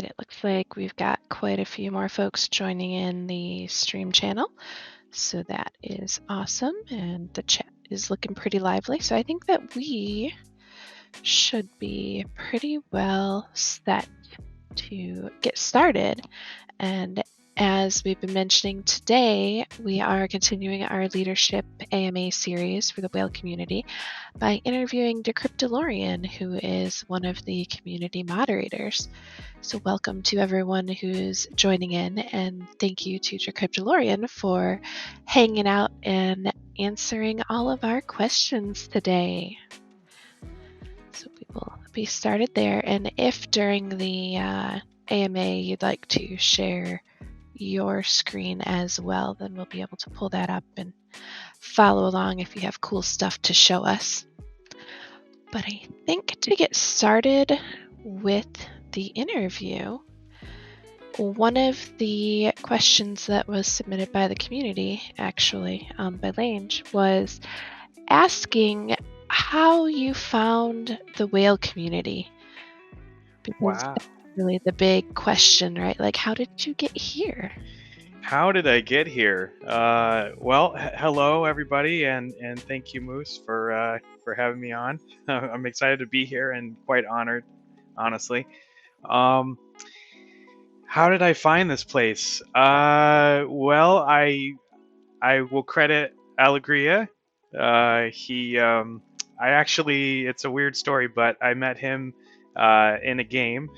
right, it looks like we've got quite a few more folks joining in the stream channel. So that is awesome. And the chat is looking pretty lively. So I think that we should be pretty well set to get started. And as we've been mentioning today, we are continuing our Leadership AMA series for the whale community by interviewing Decryptolorian, who is one of the community moderators. So welcome to everyone who's joining in, and thank you to Decryptolorian for hanging out and answering all of our questions today. So we will be started there, and if during the AMA you'd like to share your screen as well, then we'll be able to pull that up and follow along if you have cool stuff to show us. But I think to get started with the interview, one of the questions that was submitted by the community, actually, by Lange, was asking how you found the whale community. Because Wow. that's really the big question, right? Like, how did you get here? How did I get here? Well, hello everybody, and thank you, Moose, for having me on. I'm excited to be here and quite honored, honestly. How did I find this place? Well, I will credit Alegria. I actually, it's a weird story, but I met him in a game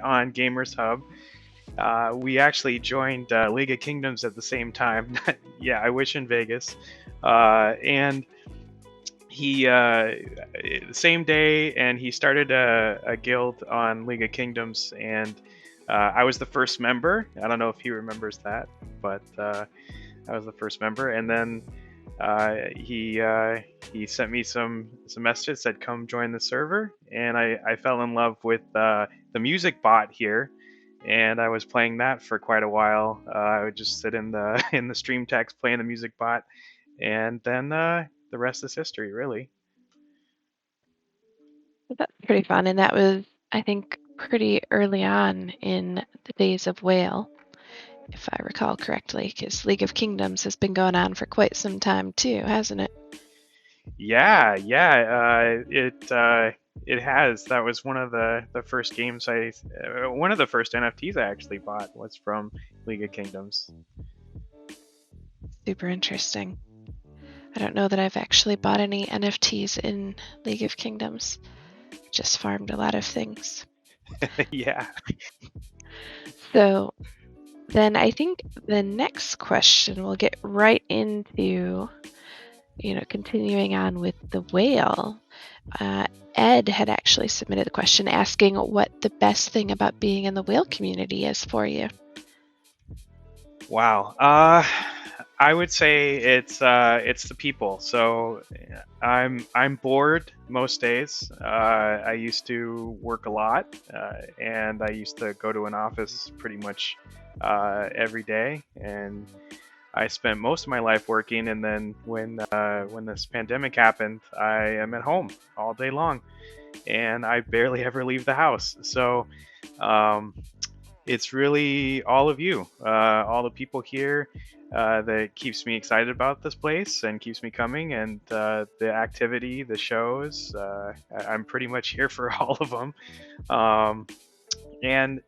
on Gamers Hub. We actually joined League of Kingdoms at the same time. Yeah, I wish in Vegas. And he, the same day, and he started a guild on League of Kingdoms, and I was the first member. I don't know if he remembers that, but I was the first member. And then he sent me some messages, said come join the server, and I fell in love with the music bot here, and I was playing that for quite a while. I would just sit in the in the stream text playing the music bot, and then the rest is history, really. That's pretty fun, and that was, I think, pretty early on in the days of whale, if I recall correctly, because League of Kingdoms has been going on for quite some time too, hasn't it? Yeah, it has. That was one of the first games one of the first NFTs I actually bought was from League of Kingdoms. Super interesting. I don't know that I've actually bought any NFTs in League of Kingdoms. Just farmed a lot of things. Yeah. So then I think the next question we'll get right into, continuing on with the whale. Ed had actually submitted a question asking what the best thing about being in the whale community is for you. Wow. I would say it's the people. So I'm bored most days. I used to work a lot, and I used to go to an office pretty much every day, and I spent most of my life working. And then when this pandemic happened, I am at home all day long, and I barely ever leave the house. So it's really all of you, all the people here that keeps me excited about this place and keeps me coming, and the activity, the shows. I'm pretty much here for all of them. And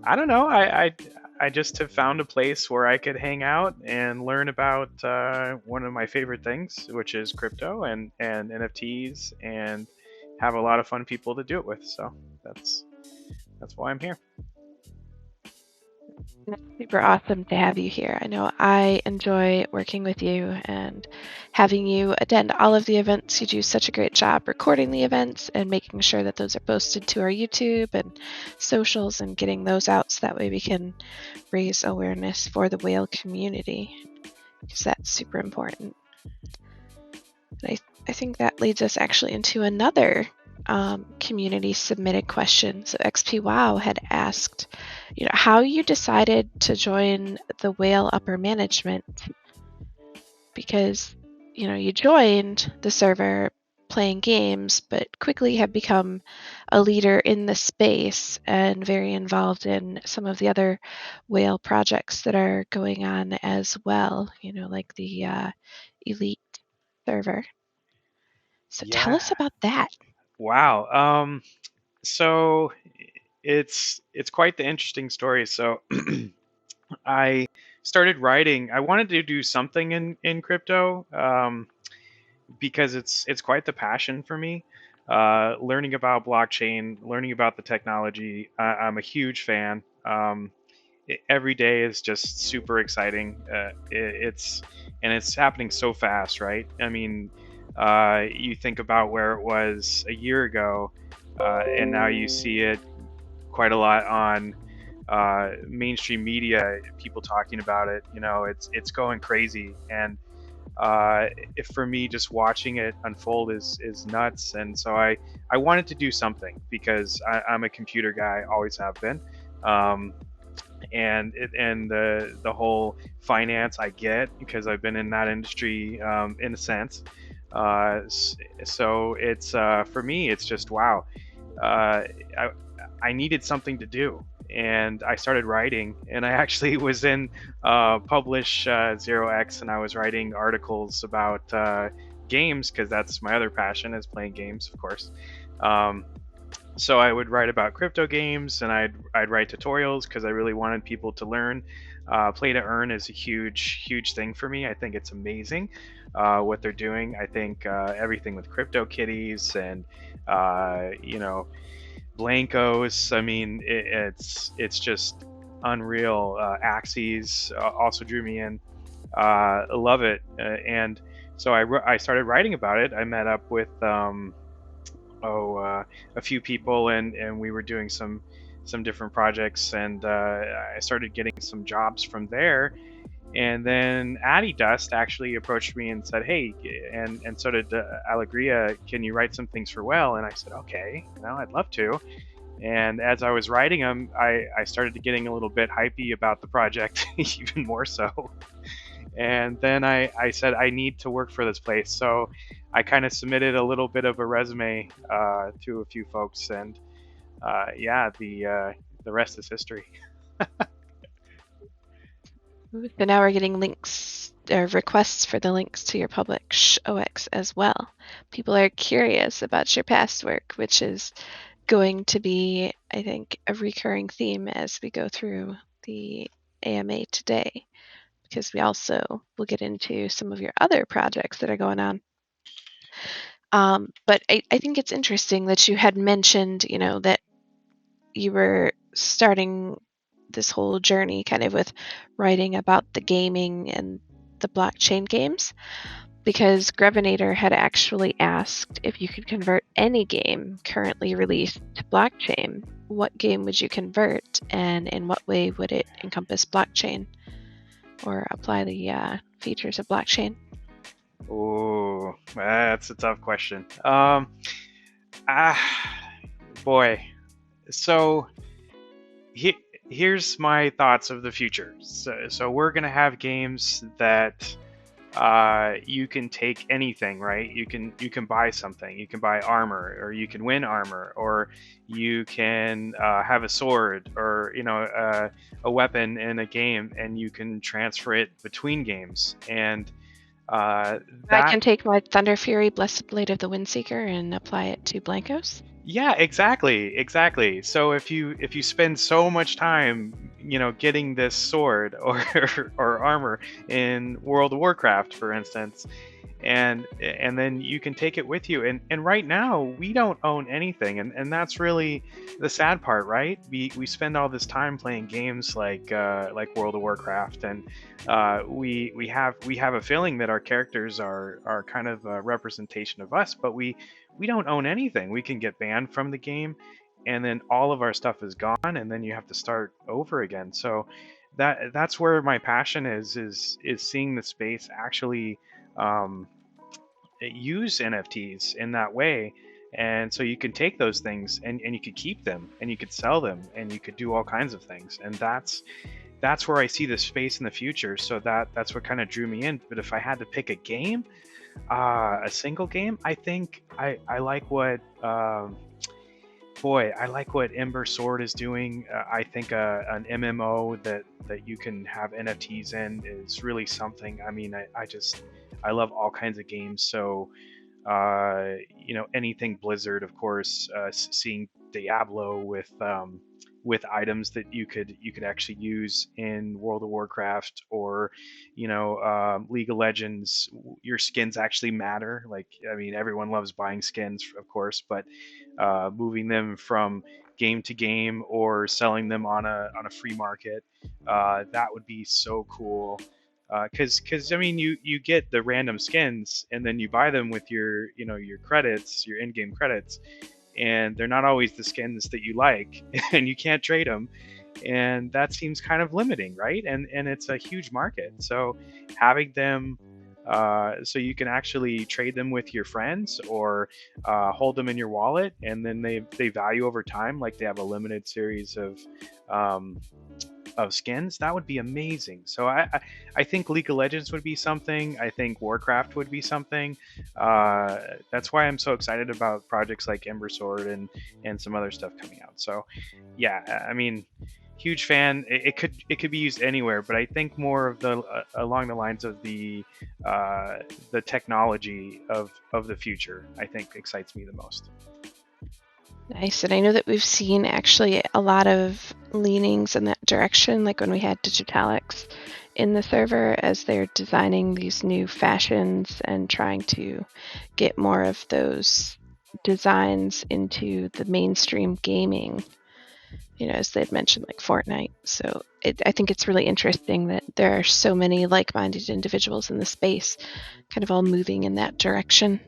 I don't know, I just have found a place where I could hang out and learn about one of my favorite things, which is crypto and NFTs, and have a lot of fun people to do it with. So that's why I'm here. It's super awesome to have you here. I know I enjoy working with you and having you attend all of the events. You do such a great job recording the events and making sure that those are posted to our YouTube and socials and getting those out so that way we can raise awareness for the whale community, because that's super important. And I think that leads us actually into another community submitted question. So XP Wow had asked, how you decided to join the whale upper management, because you joined the server playing games, but quickly have become a leader in the space and very involved in some of the other whale projects that are going on as well, like the Elite server. So tell Yeah. us about that. Wow. So it's quite the interesting story. So I started writing. I wanted to do something in crypto, because it's quite the passion for me. Learning about blockchain, learning about the technology. I'm a huge fan. Every day is just super exciting. It's happening so fast, right? I mean, you think about where it was a year ago, and now you see it quite a lot on mainstream media. People talking about it. It's going crazy, and if for me just watching it unfold is nuts. And so I wanted to do something because I'm a computer guy, always have been. Um, and the whole finance I get because I've been in that industry, in a sense. So it's for me, it's just wow. I needed something to do, and I started writing. And I actually was in Publish 0x, and I was writing articles about games because that's my other passion is playing games, of course. Um, so I would write about crypto games, and I'd write tutorials because I really wanted people to learn. Play to earn is a huge thing for me. I think it's amazing what they're doing. I think everything with crypto kitties and blankos. I mean, it's just unreal. Axes also drew me in. I love it, and so I started writing about it. I met up with a few people, and we were doing some different projects, and I started getting some jobs from there. And then Addy Dust actually approached me and said, "Hey," and so did Alegria. "Can you write some things for Well?" And I said, "Okay, I'd love to." And as I was writing them, I started getting a little bit hypey about the project, even more so. And then I said, I need to work for this place. So I kind of submitted a little bit of a resume to a few folks, and yeah, the rest is history. So now we're getting links or requests for the links to your Publish OX as well. People are curious about your past work, which is going to be, I think, a recurring theme as we go through the AMA today, because we also will get into some of your other projects that are going on. But I think it's interesting that you had mentioned, that you were starting this whole journey kind of with writing about the gaming and the blockchain games, because Grevinator had actually asked if you could convert any game currently released to blockchain. What game would you convert, and in what way would it encompass blockchain or apply the features of blockchain? Ooh, that's a tough question. Boy. So here's my thoughts of the future. So we're gonna have games that you can take anything, right? You can buy something. You can buy armor, or you can win armor, or you can have a sword, or a weapon in a game, and you can transfer it between games. And I that can take my Thunder Fury Blessed Blade of the Windseeker and apply it to Blancos. Yeah, exactly. So if you spend so much time, getting this sword or or armor in World of Warcraft, for instance, and then you can take it with you. And right now we don't own anything, and that's really the sad part, right? We spend all this time playing games like World of Warcraft, and we have a feeling that our characters are kind of a representation of us, but we don't own anything. We can get banned from the game, and then all of our stuff is gone, and then you have to start over again. So that's where my passion is seeing the space actually um, use NFTs in that way. And so you can take those things, and you could keep them, and you could sell them, and you could do all kinds of things. And that's where I see the space in the future. So that's what kind of drew me in. But if I had to pick a game, A single game. I think I like what boy, I like what Ember Sword is doing. I think an MMO that you can have NFTs in is really something. I mean, I love all kinds of games. So anything Blizzard, of course, seeing Diablo with items that you could actually use in World of Warcraft, or League of Legends. Your skins actually matter. Like, I mean, everyone loves buying skins, of course, but moving them from game to game or selling them on a free market, that would be so cool. Because I mean, you get the random skins and then you buy them with your credits, your in-game credits, and they're not always the skins that you like, and you can't trade them, and that seems kind of limiting, right? And it's a huge market, so having them. So you can actually trade them with your friends, or hold them in your wallet, and then they value over time. Like, they have a limited series um, of skins. That would be amazing. So I think League of Legends would be something. I think Warcraft would be something. That's why I'm so excited about projects like Ember Sword and some other stuff coming out. So yeah, I mean, huge fan. It could be used anywhere, but I think more of the along the lines of the technology of the future, I think, excites me the most. Nice. And I know that we've seen actually a lot of leanings in that direction, like when we had Digitalics in the server, as they're designing these new fashions and trying to get more of those designs into the mainstream gaming, as they'd mentioned, like Fortnite. So I think it's really interesting that there are so many like-minded individuals in the space kind of all moving in that direction,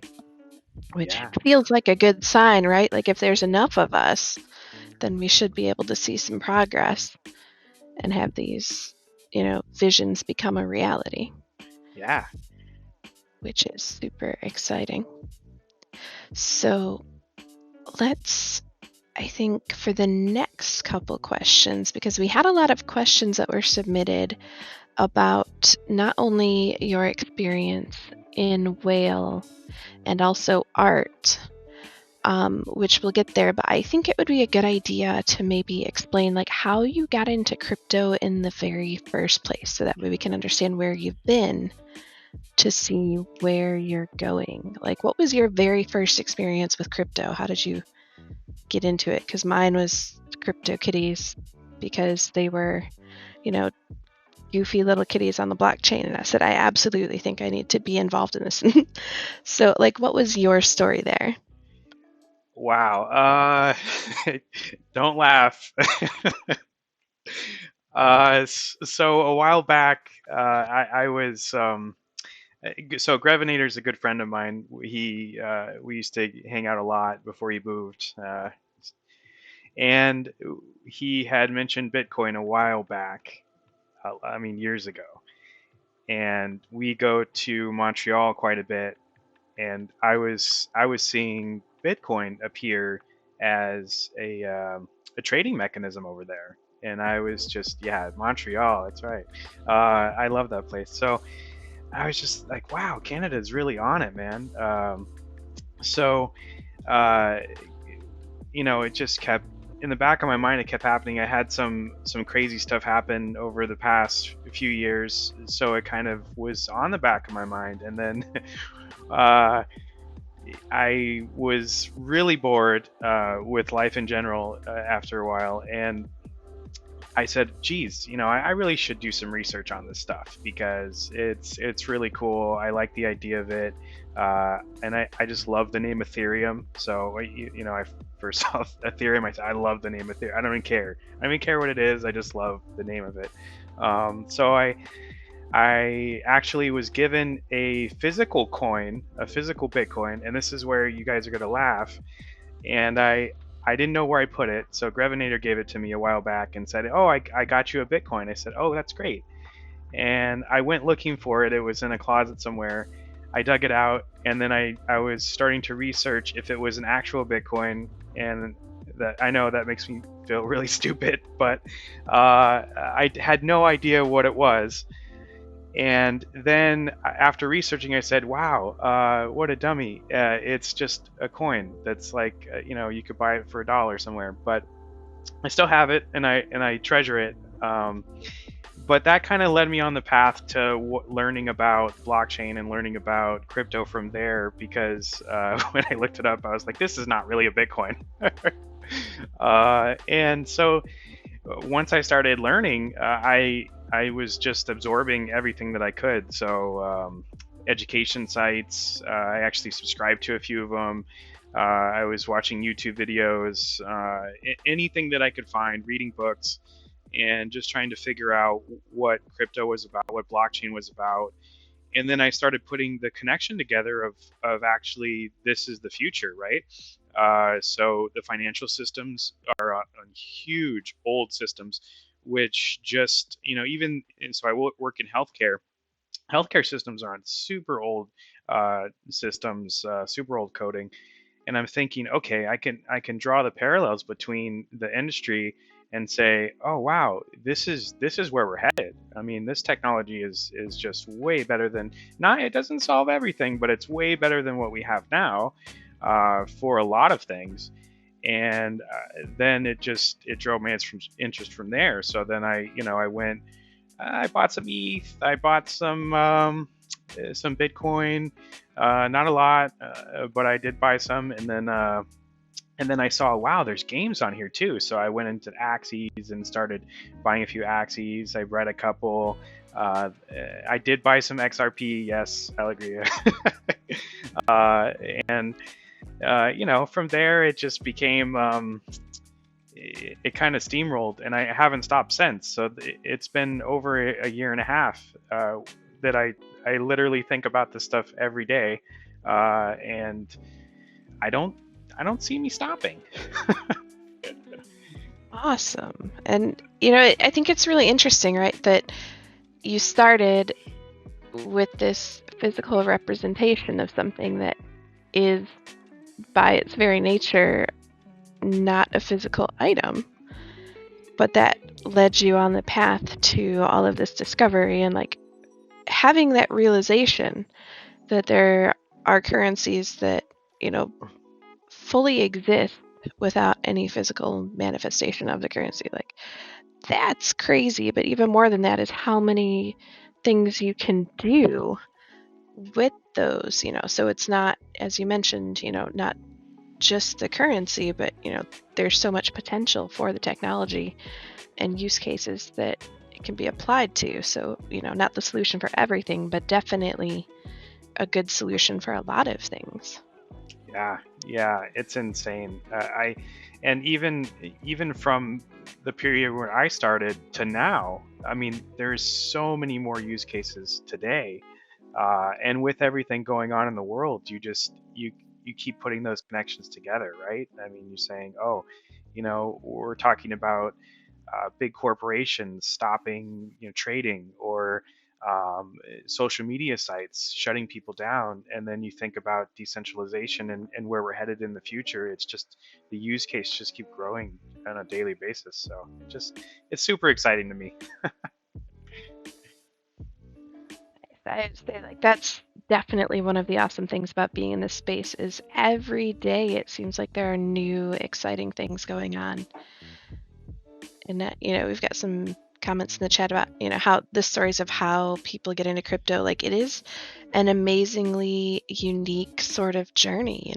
which Yeah. feels like a good sign, right? Like, if there's enough of us, then we should be able to see some progress and have these, visions become a reality, Yeah. which is super exciting. So I think for the next couple questions, because we had a lot of questions that were submitted about not only your experience in whale and also art, which we'll get there, but I think it would be a good idea to maybe explain like how you got into crypto in the very first place, so that way we can understand where you've been to see where you're going. Like, what was your very first experience with crypto? How did you get into it? Because mine was CryptoKitties, because they were, goofy little kitties on the blockchain, and I said, I absolutely think I need to be involved in this. So, like, what was your story there? Wow. Don't laugh. So a while back, I was so Grevinator is a good friend of mine. We used to hang out a lot before he moved, and he had mentioned Bitcoin a while back. I mean, years ago, and we go to Montreal quite a bit, and I was seeing Bitcoin appear as a trading mechanism over there, and I was just, yeah, Montreal, that's right. I love that place. So I was just like, wow, Canada's really on it, man. So uh, it just kept in the back of my mind. It kept happening. I had some crazy stuff happen over the past few years, so it kind of was on the back of my mind, and then. uh, I was really bored with life in general after a while, and I said, "Geez, I really should do some research on this stuff, because it's really cool. I like the idea of it, and I just love the name Ethereum. So I first saw Ethereum. I love the name Ethereum. I don't even care. I don't even care what it is. I just love the name of it. So I actually was given a physical coin, a physical Bitcoin, and this is where you guys are gonna laugh. And I didn't know where I put it, so Grevinator gave it to me a while back and said, "Oh, I got you a Bitcoin." I said, "Oh, that's great." And I went looking for it. It was in a closet somewhere. I dug it out, and then I was starting to research if it was an actual Bitcoin, and that, I know that makes me feel really stupid, but I had no idea what it was. And then after researching, I said, wow, what a dummy. It's just a coin that's like, you could buy it for $1 somewhere, but I still have it, and I treasure it. But that kind of led me on the path to learning about blockchain and learning about crypto from there, because when I looked it up, I was like, this is not really a Bitcoin. And so once I started learning, I was just absorbing everything that I could. So education sites, I actually subscribed to a few of them. I was watching YouTube videos, anything that I could find, reading books, and just trying to figure out what crypto was about, what blockchain was about. And then I started putting the connection together of actually this is the future, right? So the financial systems are huge old systems, which just, even, and so I work in healthcare. Healthcare systems are on super old systems, super old coding, and I'm thinking, okay, I can draw the parallels between the industry and say, oh wow, this is where we're headed. I mean, this technology is just way better than, not, it doesn't solve everything, but it's way better than what we have now for a lot of things. And then it drove my interest from there. So then I went, I bought some ETH, I bought some Bitcoin, not a lot, but I did buy some, and then I saw, wow, there's games on here too. So I went into Axes and started buying a few Axes. I read a couple. I did buy some XRP. Yes, I'll agree. uh, and from there it just became. It kind of steamrolled, and I haven't stopped since. So it's been over a year and a half that I literally think about this stuff every day, and I don't see me stopping. Awesome. And, I think it's really interesting, right, that you started with this physical representation of something that is, by its very nature, not a physical item, but that led you on the path to all of this discovery and, like, having that realization that there are currencies that, fully exist without any physical manifestation of the currency. Like, that's crazy. But even more than that is how many things you can do with those, so it's not, as you mentioned, not just the currency, but there's so much potential for the technology and use cases that it can be applied to. So, not the solution for everything, but definitely a good solution for a lot of things. Yeah, it's insane. And even from the period where I started to now, I mean, there's so many more use cases today, and with everything going on in the world, you keep putting those connections together, right? I mean, you're saying, oh, we're talking about big corporations stopping, trading, or social media sites shutting people down. And then you think about decentralization and where we're headed in the future. It's just, the use case just keep growing on a daily basis. So it's super exciting to me. I would say, like, that's definitely one of the awesome things about being in this space is every day it seems like there are new exciting things going on. And that, we've got some comments in the chat about, how the stories of how people get into crypto. Like, it is an amazingly unique sort of journey,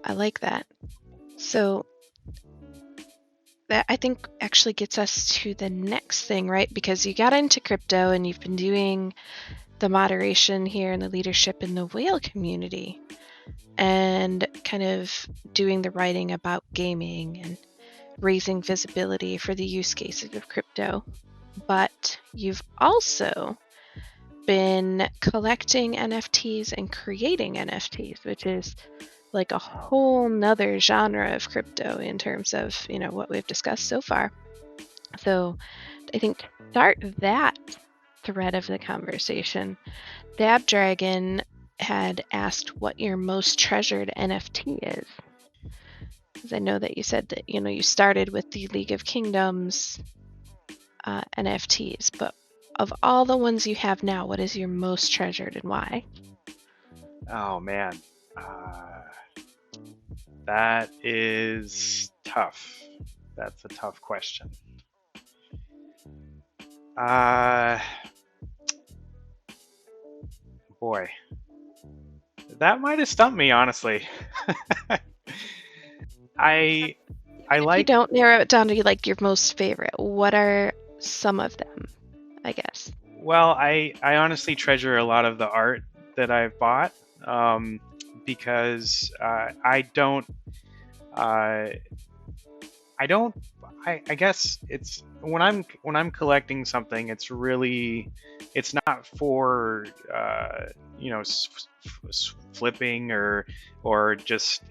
I like that. So that, I think, actually gets us to the next thing, right? Because you got into crypto and you've been doing the moderation here and the leadership in the whale community and kind of doing the writing about gaming and raising visibility for the use cases of crypto. But you've also been collecting NFTs and creating NFTs, which is like a whole nother genre of crypto in terms of, what we've discussed so far. So I think to start that thread of the conversation, Dabdragon had asked what your most treasured NFT is. Because I know that you said that, you started with the League of Kingdoms NFTs, but of all the ones you have now, what is your most treasured and why? Oh man, that is tough. That's a tough question. Boy, that might have stumped me, honestly. I If you like. don't narrow it down to like your most favorite, what are some of them, I guess? Well, I honestly treasure a lot of the art that I've bought, because I don't. Uh, I don't. I guess it's when I'm collecting something, it's not for flipping or just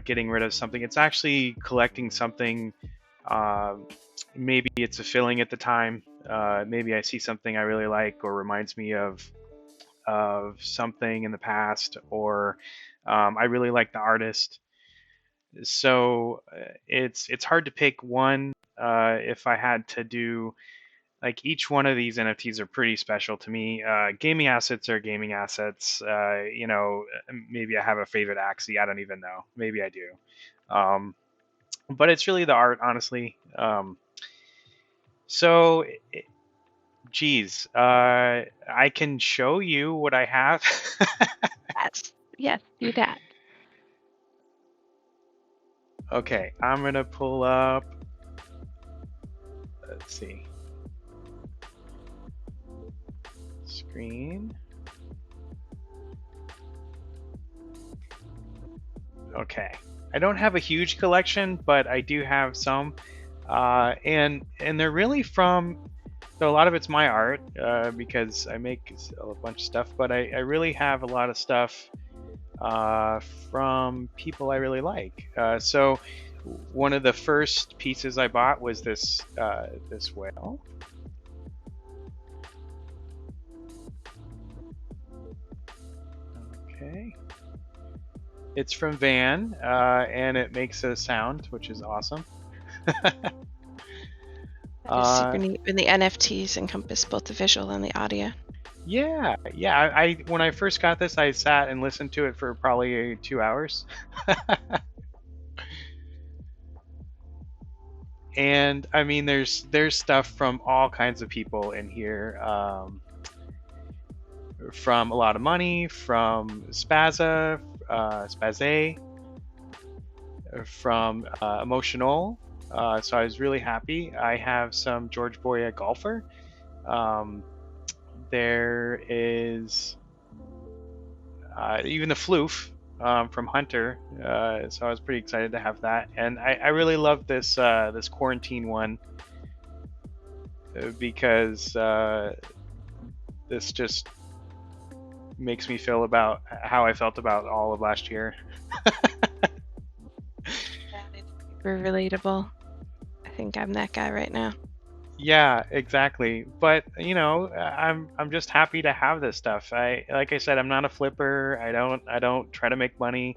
getting rid of something. It's actually collecting something. Uh, Maybe it's a feeling at the time. Maybe I see something I really like or reminds me of something in the past, or I really like the artist. So it's hard to pick one. If I had to do, like, each one of these NFTs are pretty special to me. Gaming assets are gaming assets. Maybe I have a favorite Axie. I don't even know. Maybe I do. Um, but it's really the art, honestly. So, geez, I can show you what I have. Yes, do that. Okay, I'm gonna pull up. Let's see. Screen. Okay. I don't have a huge collection, but I do have some, and they're really from. So a lot of it's my art, because I make a bunch of stuff, but I really have a lot of stuff from people I really like. So one of the first pieces I bought was this whale. Okay. It's from Van, and it makes a sound, which is awesome. That is super neat when the NFTs encompass both the visual and the audio. Yeah. I when I first got this, I sat and listened to it for probably 2 hours. And I mean, there's stuff from all kinds of people in here, from a lot of money, from Spaze, from Emotional. So I was really happy. I have some George Boya golfer. There is even the floof, from Hunter. So I was pretty excited to have that, and I really love this quarantine one, because this just makes me feel about how I felt about all of last year. Super relatable. I think I'm that guy right now. Yeah, exactly. But I'm just happy to have this stuff. Like I said, I'm not a flipper. I don't try to make money.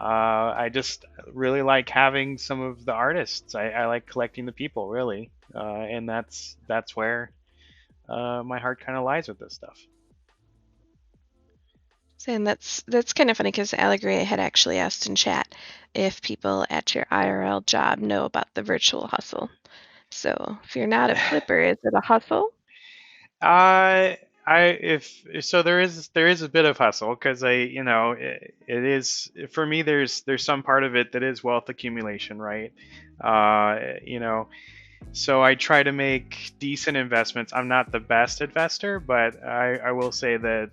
I just really like having some of the artists. I like collecting the people, really, and that's where my heart kind of lies with this stuff. And that's kind of funny because Allegoria had actually asked in chat if people at your IRL job know about the virtual hustle. So if you're not a flipper, is it a hustle? I if so there is a bit of hustle, because it is, for me, there's some part of it that is wealth accumulation, right? So I try to make decent investments. I'm not the best investor, but I will say that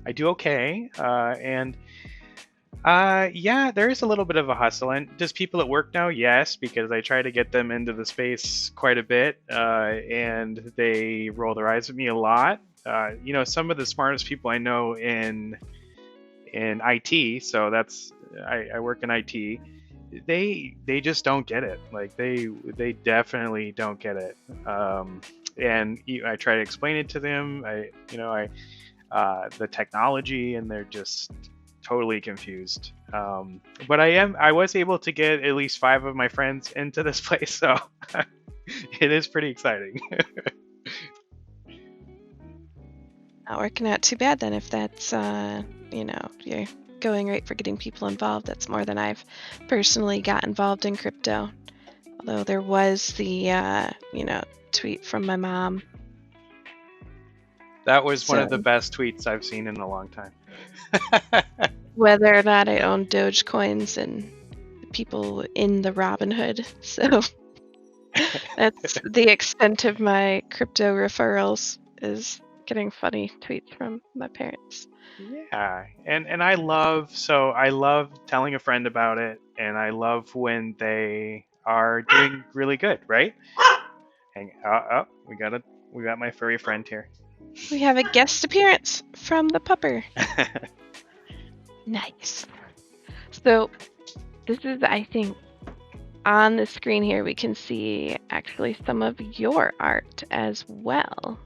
I do okay, and yeah, there is a little bit of a hustle. And does people at work know? Yes, because I try to get them into the space quite a bit, and they roll their eyes at me a lot. Some of the smartest people I know in IT, so I work in IT. They just don't get it. Like, they definitely don't get it. And I try to explain it to them. The technology, and they're just totally confused. But I was able to get at least 5 of my friends into this place, so It is pretty exciting. Not working out too bad then if that's, you're going right for getting people involved. That's more than I've personally got involved in crypto. Although there was the, tweet from my mom. That was one of the best tweets I've seen in a long time. Whether or not I own Dogecoins and people in the Robinhood. So that's the extent of my crypto referrals, is getting funny tweets from my parents. Yeah, and I love telling a friend about it, and I love when they are doing really good, right? We got my furry friend here. We have a guest appearance from the pupper. Nice. So this is, I think, on the screen here we can see actually some of your art as well,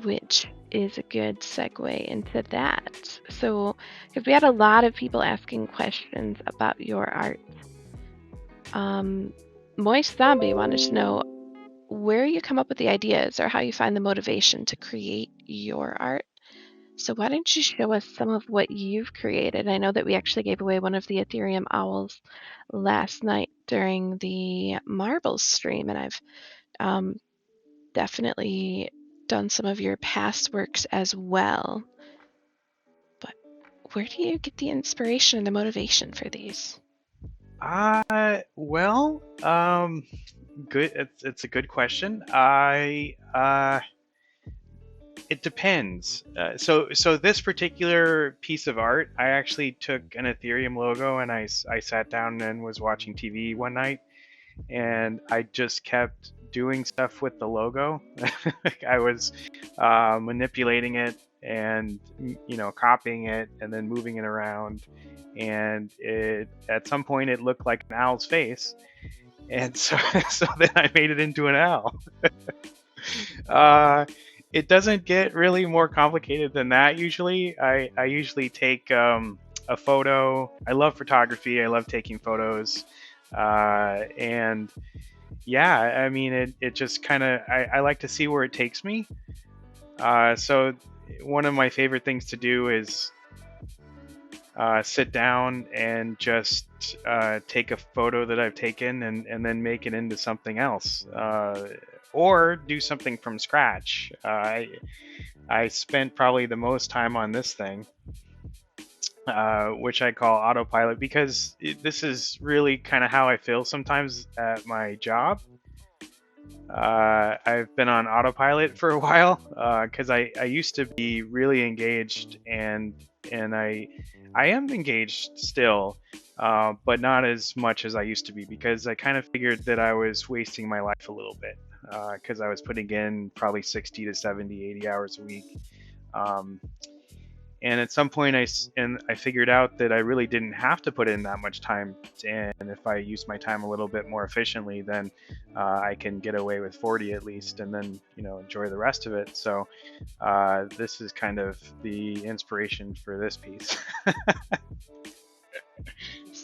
which is a good segue into that. So, because we had a lot of people asking questions about your art. Moist Zombie wanted to know where you come up with the ideas or how you find the motivation to create your art. So why don't you show us some of what you've created? I know that we actually gave away one of the Ethereum owls last night during the marbles stream, and I've definitely done some of your past works as well. But where do you get the inspiration and the motivation for these? Well, good. It's a good question. It depends. So this particular piece of art, I actually took an Ethereum logo and I sat down and was watching TV one night, and I just kept doing stuff with the logo. I was manipulating it and copying it and then moving it around, and at some point it looked like an owl's face, and so then I made it into an owl. It doesn't get really more complicated than that usually. I usually take a photo. I love photography. I love taking photos. And yeah, I mean, it just kind of, I like to see where it takes me. So one of my favorite things to do is sit down and just take a photo that I've taken and then make it into something else. Or do something from scratch. I spent probably the most time on this thing, which I call autopilot, because this is really kind of how I feel sometimes at my job. I've been on autopilot for a while because I used to be really engaged, and I am engaged still, but not as much as I used to be, because I kind of figured that I was wasting my life a little bit. Because I was putting in probably 60 to 70, 80 hours a week. And at some point I figured out that I really didn't have to put in that much time. And if I use my time a little bit more efficiently, then I can get away with 40 at least, and then, enjoy the rest of it. So this is kind of the inspiration for this piece.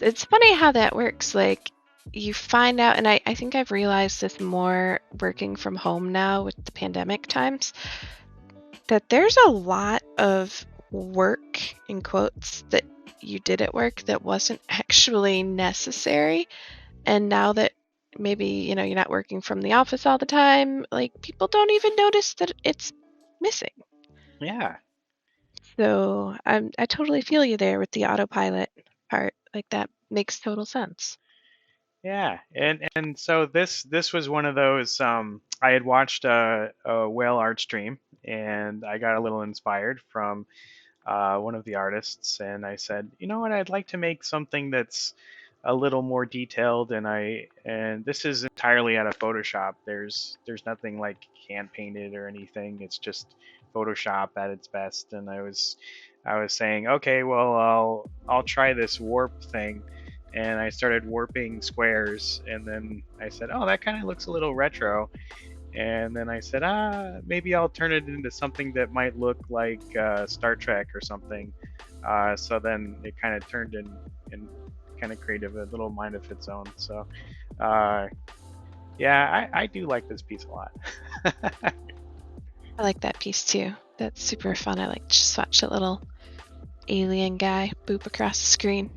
It's funny how that works. Like, you find out, and I think I've realized this more working from home now with the pandemic times, that there's a lot of work, in quotes, that you did at work that wasn't actually necessary. And now that maybe, you're not working from the office all the time, like, people don't even notice that it's missing. Yeah. So I totally feel you there with the autopilot part. Like, that makes total sense. Yeah, and so this was one of those. I had watched a whale art stream, and I got a little inspired from one of the artists, and I said, you know what, I'd like to make something that's a little more detailed, and this is entirely out of Photoshop. There's nothing like hand painted or anything. It's just Photoshop at its best. And I was saying, okay, well, I'll try this warp thing. And I started warping squares, and then I said, oh, that kind of looks a little retro. And then I said, maybe I'll turn it into something that might look like Star Trek or something. So then it kind of turned in kind of creative, a little mind of its own. So Yeah, I do like this piece a lot. I like that piece too. That's super fun. I like just watch a little alien guy boop across the screen.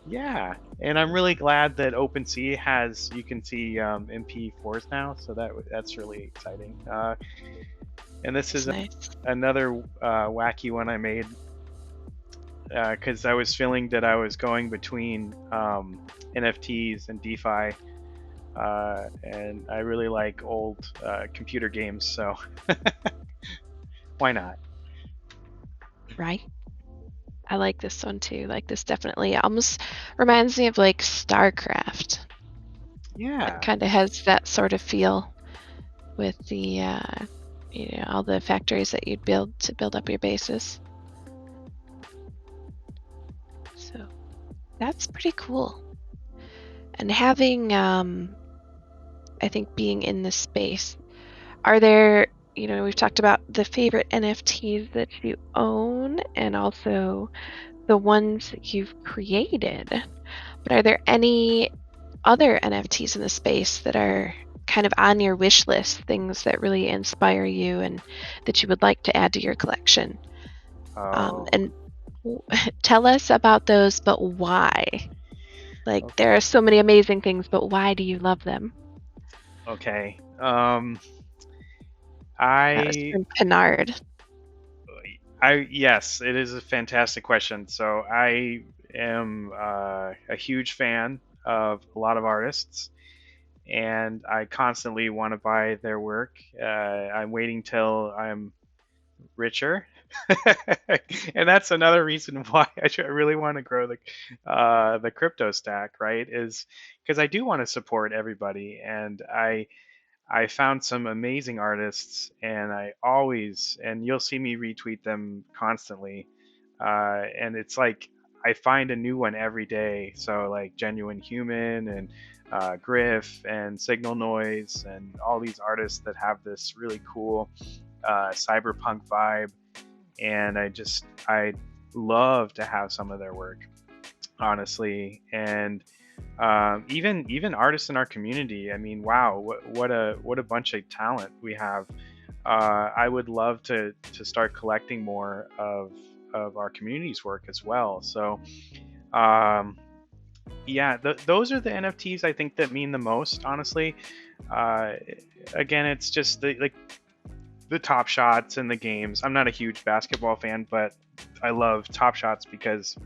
Yeah, and I'm really glad that OpenSea has, you can see MP4s now, so that's really exciting. And this It's is nice. another wacky one I made because I was feeling that I was going between NFTs and DeFi, and I really like old computer games, so why not? Right? I like this one too. Like this definitely almost reminds me of like StarCraft. It Yeah. kind of has that sort of feel with the all the factories that you'd build to build up your bases. So that's pretty cool. And having I think being in this space, are there, we've talked about the favorite NFTs that you own and also the ones that you've created. But are there any other NFTs in the space that are kind of on your wish list, things that really inspire you and that you would like to add to your collection? Oh, And tell us about those, but why? Like, there are okay. so many amazing things, but why do you love them? Okay. That was I from Kennard. yes, it is a fantastic question. So I am a huge fan of a lot of artists, and I constantly want to buy their work. I'm waiting till I'm richer, and that's another reason why I really want to grow the crypto stack. Right? Is because I do want to support everybody, and I found some amazing artists, and and you'll see me retweet them constantly. And it's like I find a new one every day. So like Genuine Human and Griff and Signal Noise and all these artists that have this really cool cyberpunk vibe, and I love to have some of their work, honestly. And even artists in our community. I mean, wow, what a bunch of talent we have. I would love to start collecting more of our community's work as well. So um, yeah, those are the NFTs I think that mean the most, honestly. Uh, Again, it's just the top shots in the games. I'm not a huge basketball fan, but I love top shots because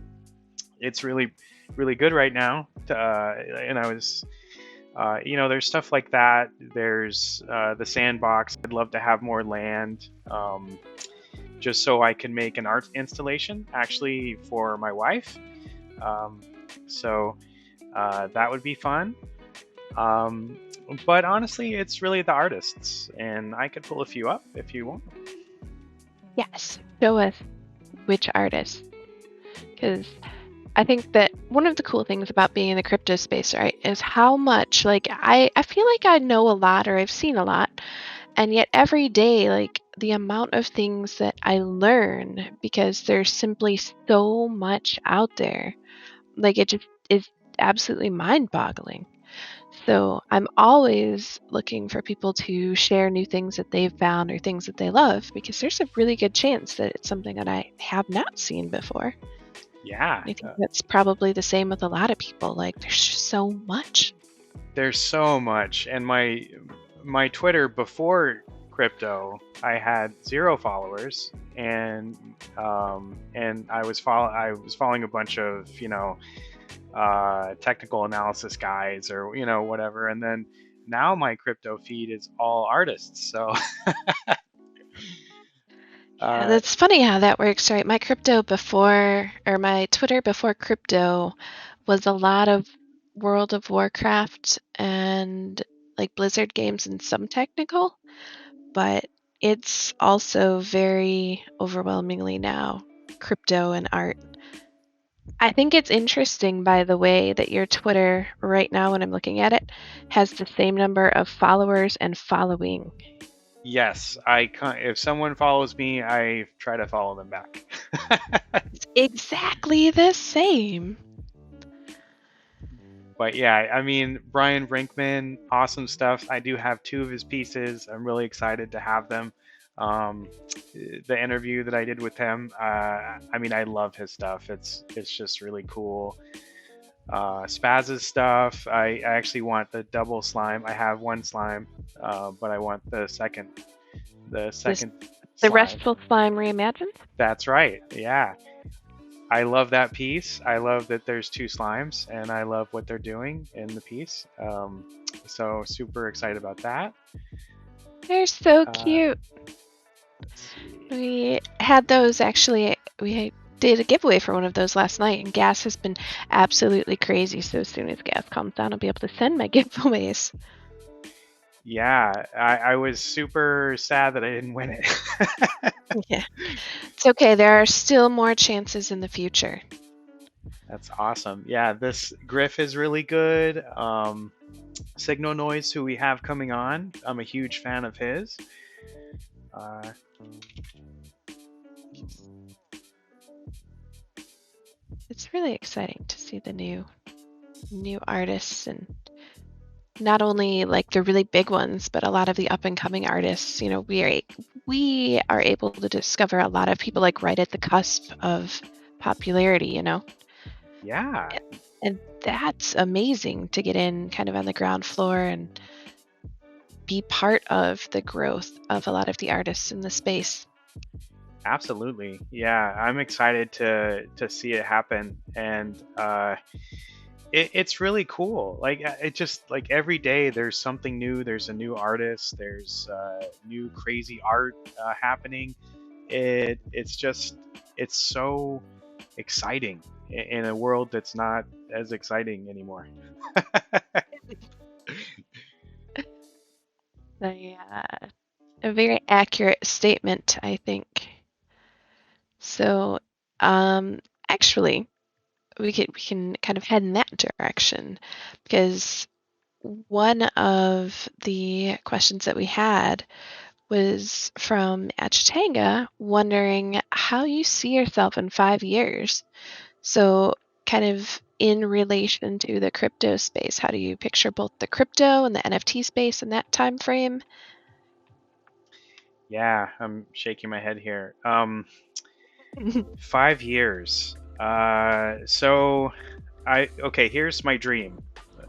it's really good right now. And I was there's stuff like that. There's the sandbox. I'd love to have more land, just so I can make an art installation actually for my wife. Um, so that would be fun. Um, but honestly, it's really the artists, and I could pull a few up if you want. Yes, show us which artist. Because I think that one of the cool things about being in the crypto space, right, is how much, like, I feel like I know a lot or I've seen a lot, and yet every day, like, the amount of things that I learn because there's simply so much out there, like, it just is absolutely mind boggling. So I'm always looking for people to share new things that they've found or things that they love because there's a really good chance that it's something that I have not seen before. Yeah, I think that's probably the same with a lot of people. Like, there's just so much. there's so much, and my Twitter before crypto, I had 0 followers, and I was following a bunch of technical analysis guys or whatever, and then now my crypto feed is all artists. So Yeah, uh, that's funny how that works, right? My crypto before, or my Twitter before crypto was a lot of World of Warcraft and like Blizzard games and some technical, but it's also very overwhelmingly now crypto and art. I think it's interesting, by the way, that your Twitter right now, when I'm looking at it, has the same number of followers and following. yes, if someone follows me, I try to follow them back. It's exactly the same. But yeah, I mean, Brian Brinkman, awesome stuff. I do have two of his pieces. I'm really excited to have them. Um, the interview that I did with him, I mean, I love his stuff. It's just really cool. Spaz's stuff, I actually want the double slime. I have one slime, but I want the This second the slime. Restful Slime reimagined. That's right. Yeah. I love that piece. I love that there's two slimes, and I love what they're doing in the piece. So super excited about that. They're so Uh, cute. let's see. We had those actually. We did a giveaway for one of those last night, and gas has been absolutely crazy. So as soon as gas calms down, I'll be able to send my giveaways. Yeah, I was super sad that I didn't win it. Yeah, it's okay. There are still more chances in the future. That's awesome. Yeah, this Griff is really good. Signal Noise, who we have coming on, I'm a huge fan of his. Uh, It's really exciting to see the new artists, and not only like the really big ones, but a lot of the up and coming artists. You know, we are able to discover a lot of people like right at the cusp of popularity. You know, yeah, and that's amazing to get in kind of on the ground floor and be part of the growth of a lot of the artists in the space. absolutely. Yeah, I'm excited to see it happen, and it's really cool. Like it just like every day there's something new. There's a new artist. There's new crazy art happening. It's just it's so exciting in a world that's not as exciting anymore. So, a very accurate statement, I think. So, um, actually, we can kind of head in that direction because one of the questions that we had was from Achitanga wondering how you see yourself in 5 years. So, kind of in relation to the crypto space, how do you picture both the crypto and the NFT space in that time frame? Yeah, I'm shaking my head here. 5 years. So I okay. Here's my dream.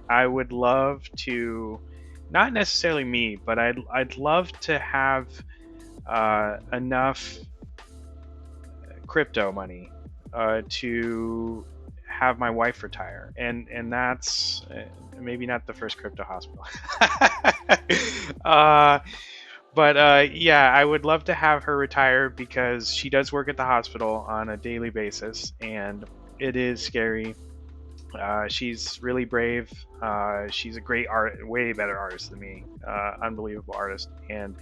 I would love to, not necessarily me, but I'd love to have enough crypto money to have my wife retire, and that's maybe not the first crypto hospital. uh, but yeah, I would love to have her retire because she does work at the hospital on a daily basis, and it is scary. She's really brave. She's a great art, way better artist than me. Unbelievable artist, and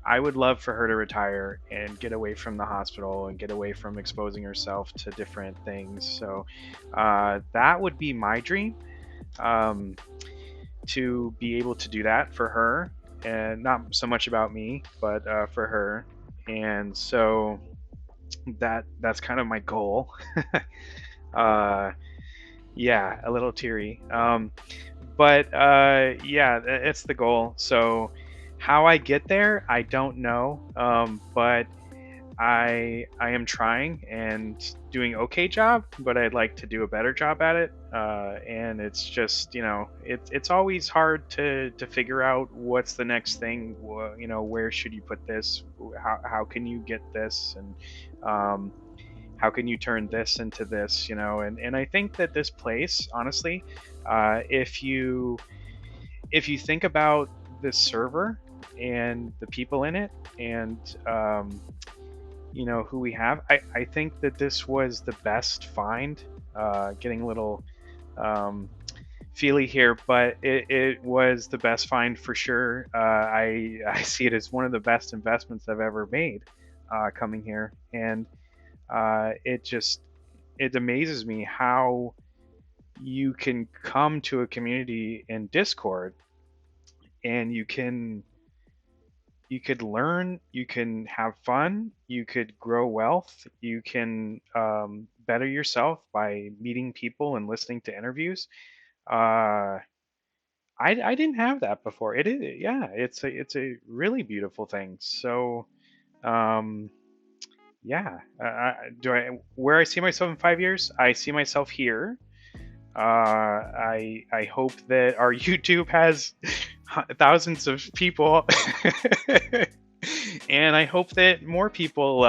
I would love for her to retire and get away from the hospital and get away from exposing herself to different things. So that would be my dream, um, to be able to do that for her, and not so much about me, but for her. And so that's kind of my goal. uh, yeah, a little teary. But yeah, it's the goal. So how I get there, I don't know. But I am trying and doing okay job, but I'd like to do a better job at it. And it's just it's always hard to figure out what's the next thing. Where should you put this? How can you get this? And how can you turn this into this? And I think that this place, honestly, if you think about this server and the people in it, and who we have, I think that this was the best find. Getting a little feely here, but it was the best find for sure. I see it as one of the best investments I've ever made, coming here, and it amazes me how you can come to a community in Discord, and you could learn, you can have fun, you could grow wealth, you can better yourself by meeting people and listening to interviews. Uh, I didn't have that before. It is, yeah, it's a really beautiful thing. So um, yeah, do I where I see myself in 5 years? I see myself here. I hope that our YouTube has thousands of people, and I hope that more people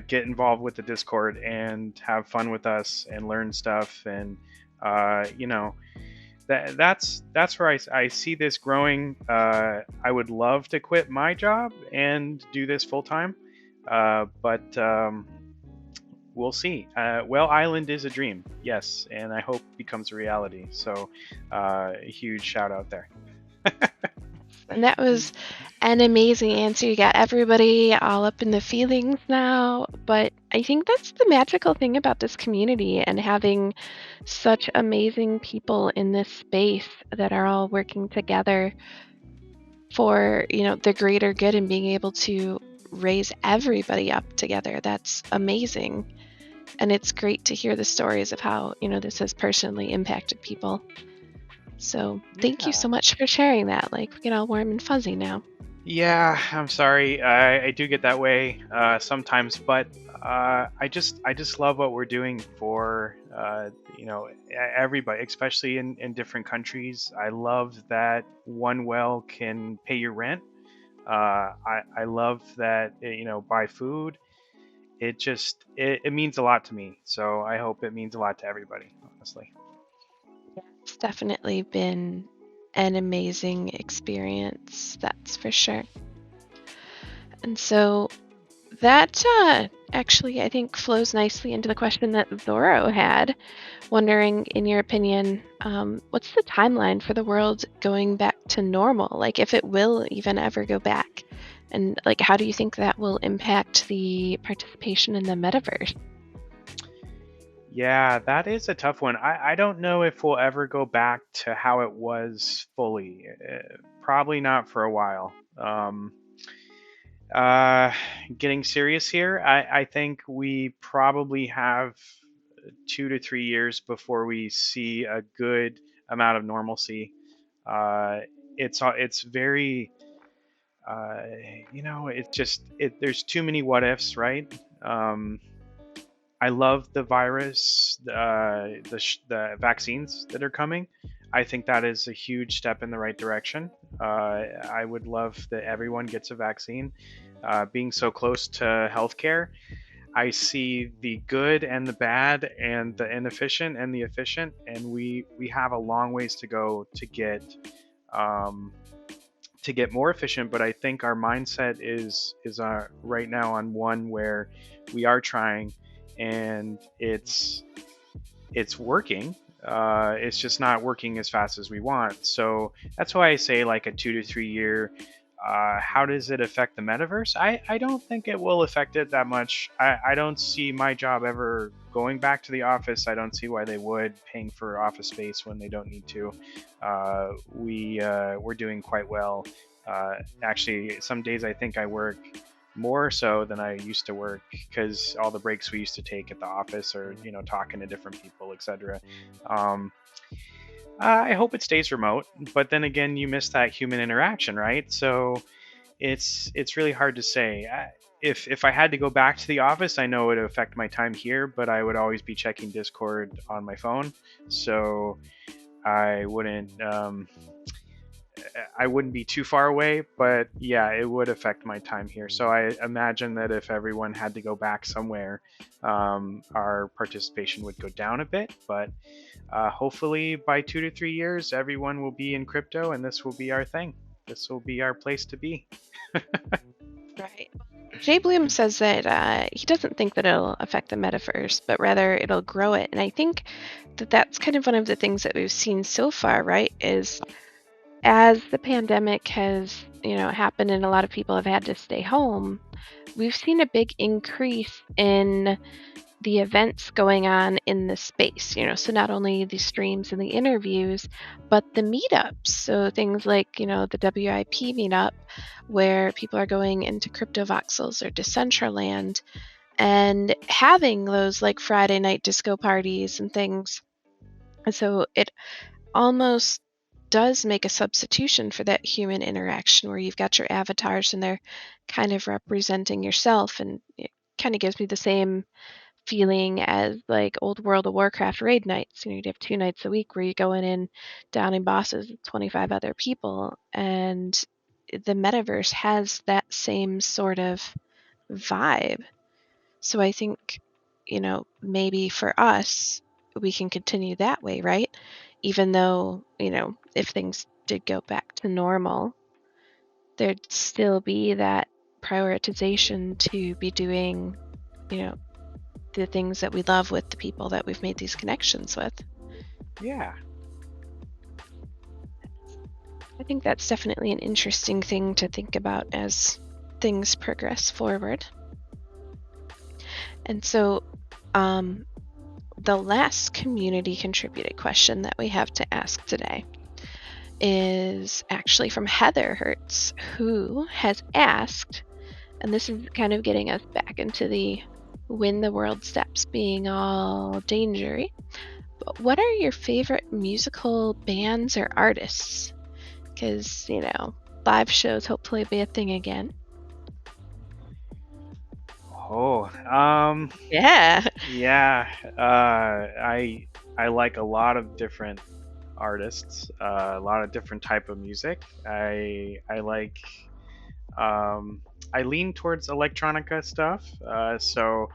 get involved with the Discord and have fun with us and learn stuff. And you know, that's where I see this growing. I would love to quit my job and do this full time, but we'll see. Well, Island is a dream, yes, and I hope becomes a reality. So, a huge shout out there. And that was an amazing answer. You got everybody all up in the feelings now. But I think that's the magical thing about this community and having such amazing people in this space that are all working together for, the greater good and being able to raise everybody up together. That's amazing. And it's great to hear the stories of how, this has personally impacted people. So thank you Yeah. so much for sharing that. Like, we get all warm and fuzzy now. Yeah, I'm sorry. I do get that way sometimes, but I just love what we're doing for everybody, especially in different countries. I love that one well can pay your rent. I love that buy food. It means a lot to me. So I hope it means a lot to everybody. Honestly. It's definitely been an amazing experience, that's for sure. And so that actually, I think, flows nicely into the question that Zoro had, wondering, in your opinion, what's the timeline for the world going back to normal? Like, if it will even ever go back? And, like, how do you think that will impact the participation in the metaverse? Yeah, that is a tough one. I don't know if we'll ever go back to how it was fully. Probably not for a while. Uh, Getting serious here, I think we probably have 2 to 3 years before we see a good amount of normalcy. Uh, it's very, uh, it's just there's too many what ifs, right? Um, I love the virus, the vaccines that are coming. I think that is a huge step in the right direction. I would love that everyone gets a vaccine. Being so close to healthcare, I see the good and the bad, and the inefficient and the efficient, and we have a long ways to go um, to get more efficient. But I think our mindset is right now on one where we are trying, and it's working. It's just not working as fast as we want. So that's why I say like a 2 to 3 year. How does it affect the metaverse? I don't think it will affect it that much. I don't see my job ever going back to the office. I don't see why they would, paying for office space when they don't need to. We're doing quite well. Actually, some days I think I work more so than I used to work, because all the breaks we used to take at the office, or talking to different people, etc. Um, I hope it stays remote, but then again, you miss that human interaction, right? So it's really hard to say. If I had to go back to the office, I know it would affect my time here, but I would always be checking Discord on my phone, so I wouldn't. I wouldn't be too far away, but yeah, it would affect my time here. So I imagine that if everyone had to go back somewhere, our participation would go down a bit. But hopefully, by 2 to 3 years, everyone will be in crypto, and this will be our thing. This will be our place to be. Right. Jay Bloom says that he doesn't think that it'll affect the metaverse, but rather it'll grow it. And I think that that's kind of one of the things that we've seen so far, right? Is as the pandemic has, happened and a lot of people have had to stay home, we've seen a big increase in the events going on in the space, so not only the streams and the interviews, but the meetups. So things like, the WIP meetup, where people are going into crypto voxels or Decentraland and having those like Friday night disco parties and things. And so it almost does make a substitution for that human interaction where you've got your avatars and they're kind of representing yourself, and it kind of gives me the same feeling as like old World of Warcraft raid nights. You'd have 2 nights a week where you go in and downing bosses with 25 other people, and the metaverse has that same sort of vibe. So I think, maybe for us, we can continue that way, right? Even though, if things did go back to normal, there'd still be that prioritization to be doing, you know, the things that we love with the people that we've made these connections with. Yeah. I think that's definitely an interesting thing to think about as things progress forward. And so, the last community contributed question that we have to ask today is actually from Heather Hertz, who has asked, and this is kind of getting us back into the when the world stops being all dangery, but what are your favorite musical bands or artists? Because, live shows hopefully be a thing again. Oh, Yeah. yeah. I like a lot of different artists, a lot of different type of music. I like I lean towards electronica stuff. So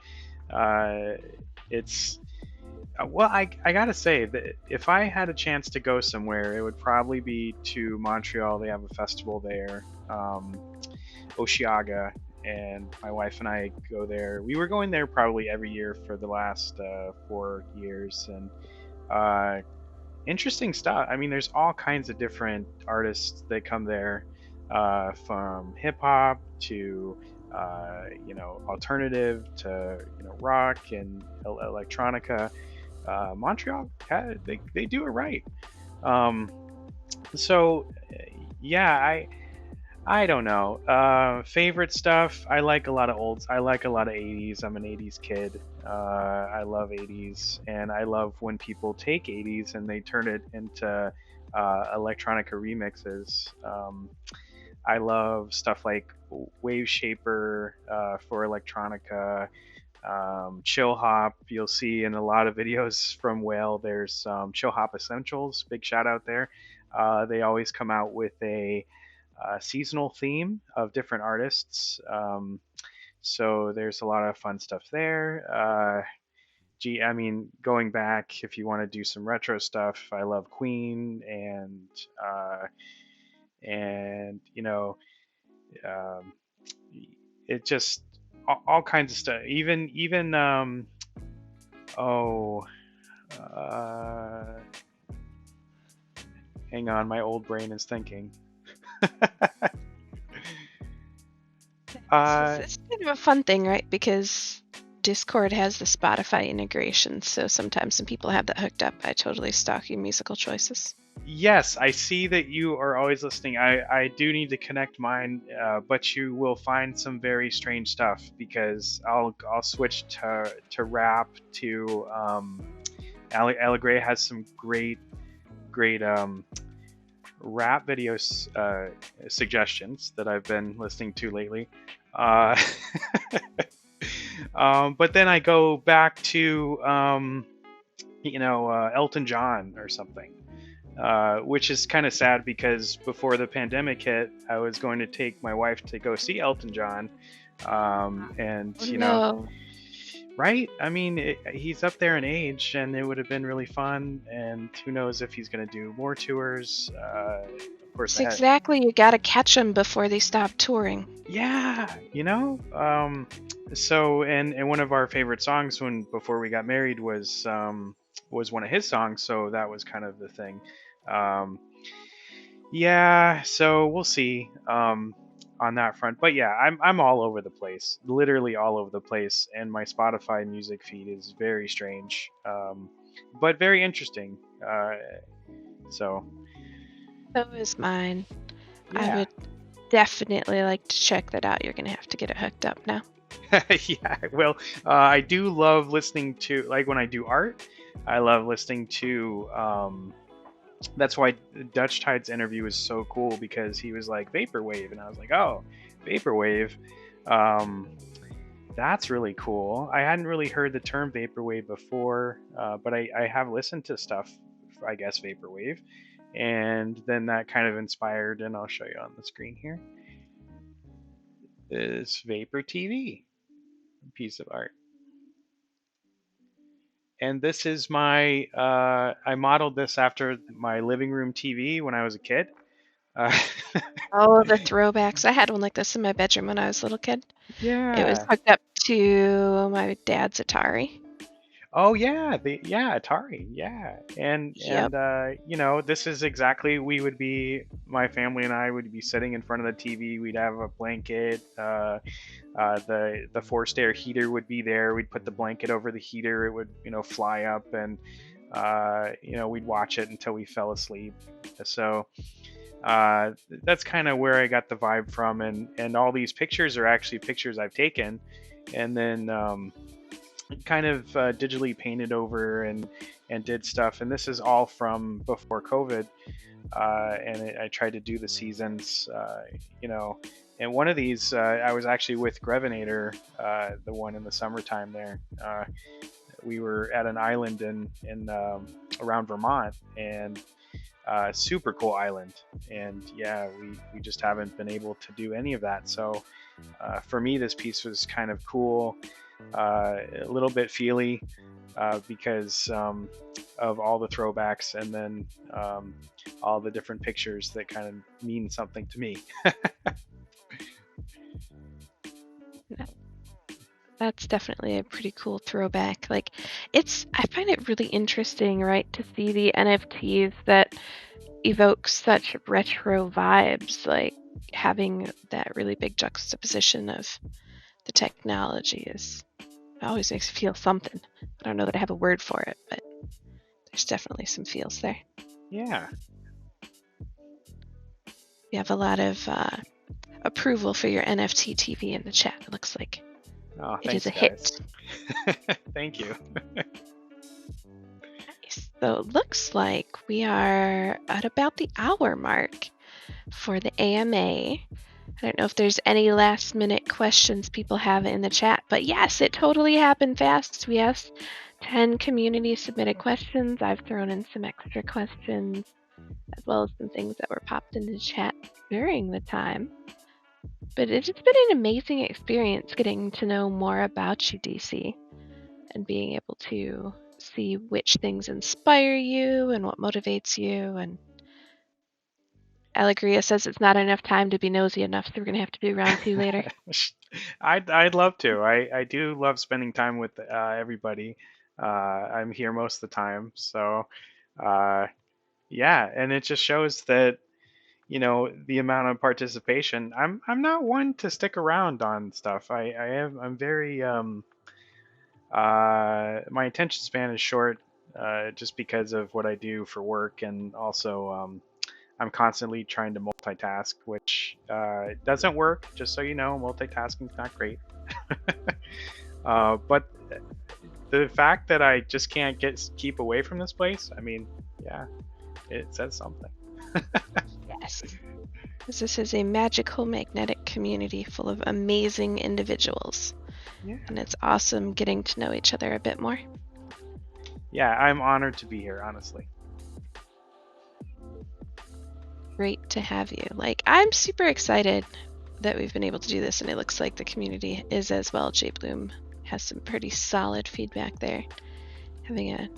it's well, I gotta say that if I had a chance to go somewhere, it would probably be to Montreal. They have a festival there, Osheaga, and my wife and I go there. We were going there probably every year for the last 4 years, and uh, interesting stuff. I mean, there's all kinds of different artists that come there, from hip hop to alternative to rock and electronica. Montreal, they do it right. Um, so yeah, I don't know. Favorite stuff. I like a lot of olds. I like a lot of 80s. I'm an 80s kid. I love 80s, and I love when people take 80s and they turn it into electronica remixes. I love stuff like Wave Shaper for electronica, chill hop. You'll see in a lot of videos from Whale. There's Chill Hop Essentials. Big shout out there. They always come out with a seasonal theme of different artists. So there's a lot of fun stuff there. I mean, going back, if you want to do some retro stuff, I love Queen and um, it just all kinds of stuff. Even oh, uh, hang on, my old brain is thinking. It's kind of a fun thing, right? Because Discord has the Spotify integration, so sometimes when people have that hooked up, I totally stalk your musical choices. Yes, I see that you are always listening. I do need to connect mine, but you will find some very strange stuff because I'll switch to rap to Allegre has some great rap videos suggestions that I've been listening to lately. Uh, but then I go back to Elton John or something. Which is kind of sad because before the pandemic hit, I was going to take my wife to go see Elton John, and Oh, no. right? I mean, he's up there in age, and it would have been really fun. And who knows if he's going to do more tours? Of course, It's exactly, you gotta catch them before they stop touring. yeah, So and one of our favorite songs when before we got married was one of his songs, so that was kind of the thing. Um, yeah, so we'll see on that front. But yeah, I'm all over the place, literally all over the place, and my Spotify music feed is very strange, but very interesting. So So is mine. I yeah, would definitely like to check that out. You're gonna have to get it hooked up now. Yeah, well, I do love listening to, like, when I do art, I love listening to. That's why Dutch Tide's interview is so cool, because he was like vaporwave, and I was like, oh, vaporwave. Um, that's really cool. I hadn't really heard the term vaporwave before, but I have listened to stuff, I guess, vaporwave, and then that kind of inspired, and I'll show you on the screen here, is Vapor TV, piece of art. And this is my, I modeled this after my living room TV when I was a kid. Uh, Oh, the throwbacks. I had one like this in my bedroom when I was a little kid. It was yeah. hooked up to my dad's Atari. Oh yeah, Atari, yeah, Yep. this is exactly, we would be, my family and I would be sitting in front of the TV. We'd have a blanket. The forced air heater would be there. We'd put the blanket over the heater. It would fly up, and we'd watch it until we fell asleep. So that's kind of where I got the vibe from, and all these pictures are actually pictures I've taken, and then kind of digitally painted over and did stuff. And this is all from before COVID, I tried to do the seasons, And one of these, I was actually with Grevinator, the one in the summertime there. We were at an island in around Vermont, and super cool island. And yeah, we just haven't been able to do any of that. So for me, this piece was kind of cool, a little bit feely, because of all the throwbacks, and then all the different pictures that kind of mean something to me. That's definitely a pretty cool throwback. Like, I find it really interesting, right, to see the NFTs that evoke such retro vibes, like having that really big juxtaposition of the technology always makes me feel something. I don't know that I have a word for it, but there's definitely some feels there. Yeah. You have a lot of approval for your NFT TV in the chat, it looks like. Oh, it is a guys. hit. Thank you. Nice. So it looks like we are at about the hour mark for the AMA. I don't know if there's any last minute questions people have in the chat, but yes, it totally happened fast. We asked 10 community submitted questions. I've thrown in some extra questions, as well as some things that were popped into the chat during the time. But it's been an amazing experience getting to know more about you, DC, and being able to see which things inspire you and what motivates you. And Alegria says it's not enough time to be nosy enough, so we're going to have to do round 2 later. I'd love to. I do love spending time with everybody. I'm here most of the time, so yeah, and it just shows that the amount of participation. I'm not one to stick around on stuff. I'm very my attention span is short, just because of what I do for work, and also I'm constantly trying to multitask, which doesn't work. Just so you know, multitasking is not great. But the fact that I just can't keep away from this place, I mean, yeah, it says something. Yes. This is a magical, magnetic community full of amazing individuals. Yeah. And it's awesome getting to know each other a bit more. Yeah, I'm honored to be here, honestly. Great to have you. Like, I'm super excited that we've been able to do this, and it looks like the community is as well. J Bloom has some pretty solid feedback there, having a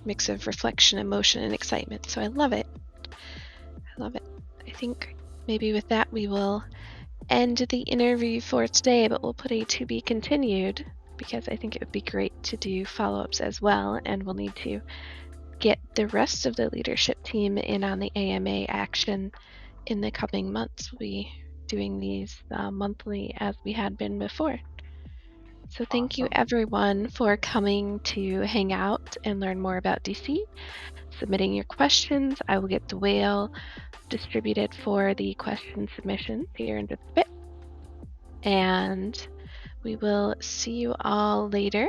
mix of reflection, emotion, and excitement. So I love it. I love it. I think maybe with that we will end the interview for today, but we'll put a to be continued, because I think it would be great to do follow-ups as well, and we'll need to get the rest of the leadership team in on the AMA action in the coming months. We'll be doing these monthly as we had been before. So thank you everyone for coming to hang out and learn more about DC, submitting your questions. I will get the whale distributed for the question submissions here in just a bit. And we will see you all later.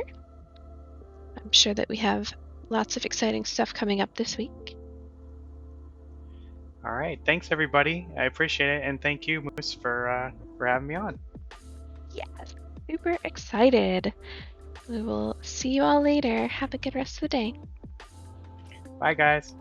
I'm sure that we have lots of exciting stuff coming up this week. All right. Thanks, everybody. I appreciate it. And thank you, Moose, for having me on. Yes, super excited. We will see you all later. Have a good rest of the day. Bye, guys.